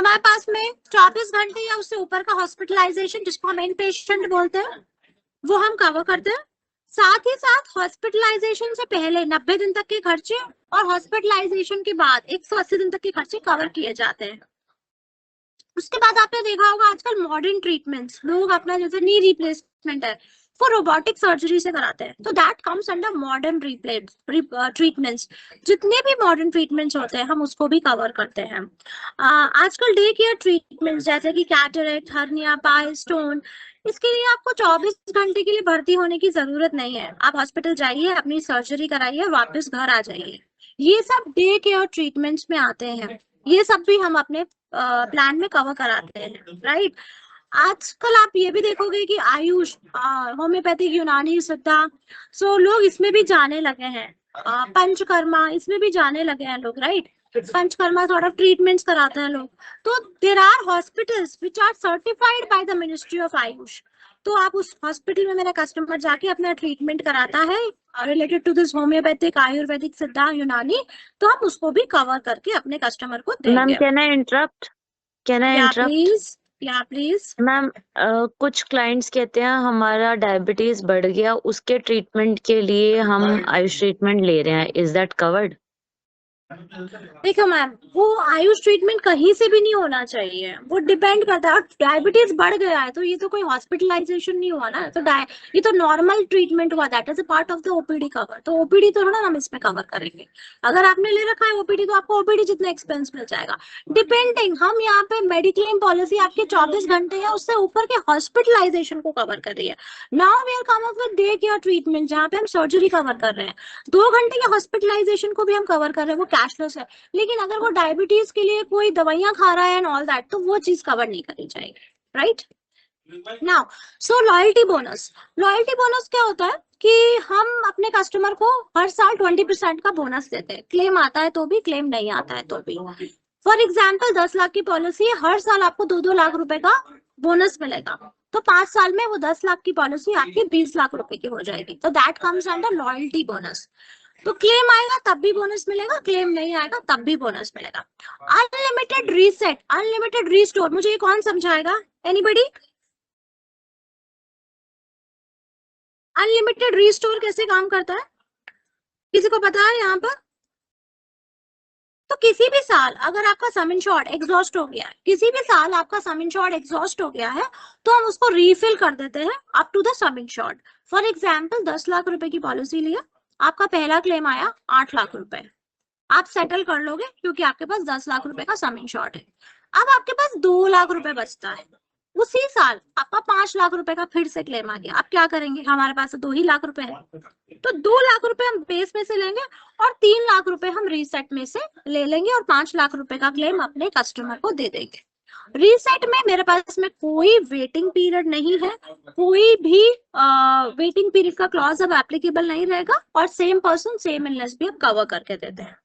हमारे पास में 24 घंटे या उससे ऊपर का हॉस्पिटलाइजेशन, जिसको हम इन पेशेंट बोलते हैं, वो हम कवर करते हैं। साथ ही साथ हॉस्पिटलाइजेशन से पहले 90 दिन तक के खर्चे और हॉस्पिटलाइजेशन के बाद 180 दिन तक के खर्चे कवर किए जाते हैं। उसके बाद आपने देखा होगा आजकल मॉडर्न ट्रीटमेंट्स, लोग अपना जैसे नी रिप्लेसमेंट है वो रोबोटिक सर्जरी से कराते हैं, तो that comes under modern treatments. जितने भी मॉडर्न ट्रीटमेंट्स होते हैं हम उसको भी कवर करते हैं। आजकल डे केयर ट्रीटमेंट्स जैसे कि कैटरेक्ट, हर्निया, पाई स्टोन, इसके लिए आपको 24 घंटे के लिए भर्ती होने की जरूरत नहीं है। आप हॉस्पिटल जाइए, अपनी सर्जरी कराइए, वापस घर आ जाइए। ये सब डे केयर ट्रीटमेंट्स में आते हैं, ये सब भी हम अपने प्लान में कवर कराते हैं, राइट। आजकल आप ये भी देखोगे कि आयुष, होम्योपैथिक, यूनानी, सिद्धा, सो लोग इसमें भी जाने लगे हैं। पंचकर्मा, इसमें भी जाने लगे हैं लोग, right. Panchakarma sort of treatments कराते हैं लोग। तो there are hospitals which are certified by the Ministry of AYUSH. तो आप उस हॉस्पिटल में मेरा कस्टमर जाके अपना ट्रीटमेंट कराता है related to this homeopathic, Ayurvedic, Siddha, Unani, तो हम उसको भी कवर करके अपने कस्टमर को देंगे। Ma'am can I interrupt? Please, या प्लीज। मैम कुछ क्लाइंट्स कहते हैं हमारा डायबिटीज बढ़ गया, उसके ट्रीटमेंट के लिए हम आयुष ट्रीटमेंट ले रहे हैं, इज दैट कवर्ड? देखो मैम, वो आयुष ट्रीटमेंट कहीं से भी नहीं होना चाहिए, वो डिपेंड करता है। और डायबिटीज बढ़ गया है तो ये तो कोई हॉस्पिटलाइजेशन नहीं हुआ ना, तो ये तो नॉर्मल ट्रीटमेंट हुआ, that is a part of the OPD cover. तो ओपीडी तो ना हम इसमें कवर करेंगे। अगर आपने ले रखा है ओपीडी तो आपको ओपीडी जितना एक्सपेंस मिल जाएगा, डिपेंडिंग। हम यहाँ पे मेडिक्लेम पॉलिसी आपके 24 घंटे या उससे ऊपर के हॉस्पिटलाइजेशन को कवर कर रही है। Now we are come up with day care treatment, जहाँ पे हम सर्जरी कवर कर रहे हैं। 2 घंटे के हॉस्पिटलाइजेशन को भी हम कवर कर रहे हैं, वो कैशलेस है। लेकिन अगर वो डायबिटीज के लिए कोई दवाइयां खा रहा है एंड ऑल दैट, तो वो चीज कवर नहीं करी जाएगी, right. Now so loyalty bonus क्या होता है कि हम अपने कस्टमर को हर साल 20% का बोनस देते हैं। क्लेम आता है तो भी, क्लेम नहीं आता है तो भी। फॉर एग्जाम्पल 10 लाख की पॉलिसी है, हर साल आपको 2-2 लाख रुपए का बोनस मिलेगा, तो 5 साल में वो 10 लाख की पॉलिसी आपकी 20 लाख रुपए की हो जाएगी। तो that comes under loyalty bonus. तो क्लेम आएगा तब भी बोनस मिलेगा, क्लेम नहीं आएगा तब भी बोनस मिलेगा। अनलिमिटेड रीसेट, अनलिमिटेड रीस्टोर, मुझे ये कौन समझाएगा? एनीबडी? अनलिमिटेड रीस्टोर कैसे काम करता है, किसी को पता है यहाँ पर? तो किसी भी साल अगर आपका सम इंश्योर्ड एग्जॉस्ट हो गया है, किसी भी साल आपका सम इंश्योर्ड एग्जॉस्ट हो गया है, तो हम उसको रीफिल कर देते हैं up to the sum insured. For example 10 lakh रुपए की पॉलिसी लिया, आपका पहला क्लेम आया 8 लाख रुपए, आप सेटल कर लोगे क्योंकि आपके पास 10 लाख रुपए का सम इंश्योर्ड है। अब आपके पास 2 लाख रुपए बचता है, उसी साल आपका 5 लाख रुपए का फिर से क्लेम आ गया, आप क्या करेंगे? हमारे पास 2 ही लाख रुपए है, तो 2 लाख रुपए हम बेस में से लेंगे और 3 लाख रुपए हम रीसेट में से ले लेंगे और 5 लाख रुपए का क्लेम अपने कस्टमर को दे देंगे। रीसेट में मेरे पास में कोई वेटिंग पीरियड नहीं है, कोई भी वेटिंग पीरियड का क्लॉज अब एप्लीकेबल नहीं रहेगा, और सेम पर्सन सेम इलनेस भी अब कवर करके देते हैं।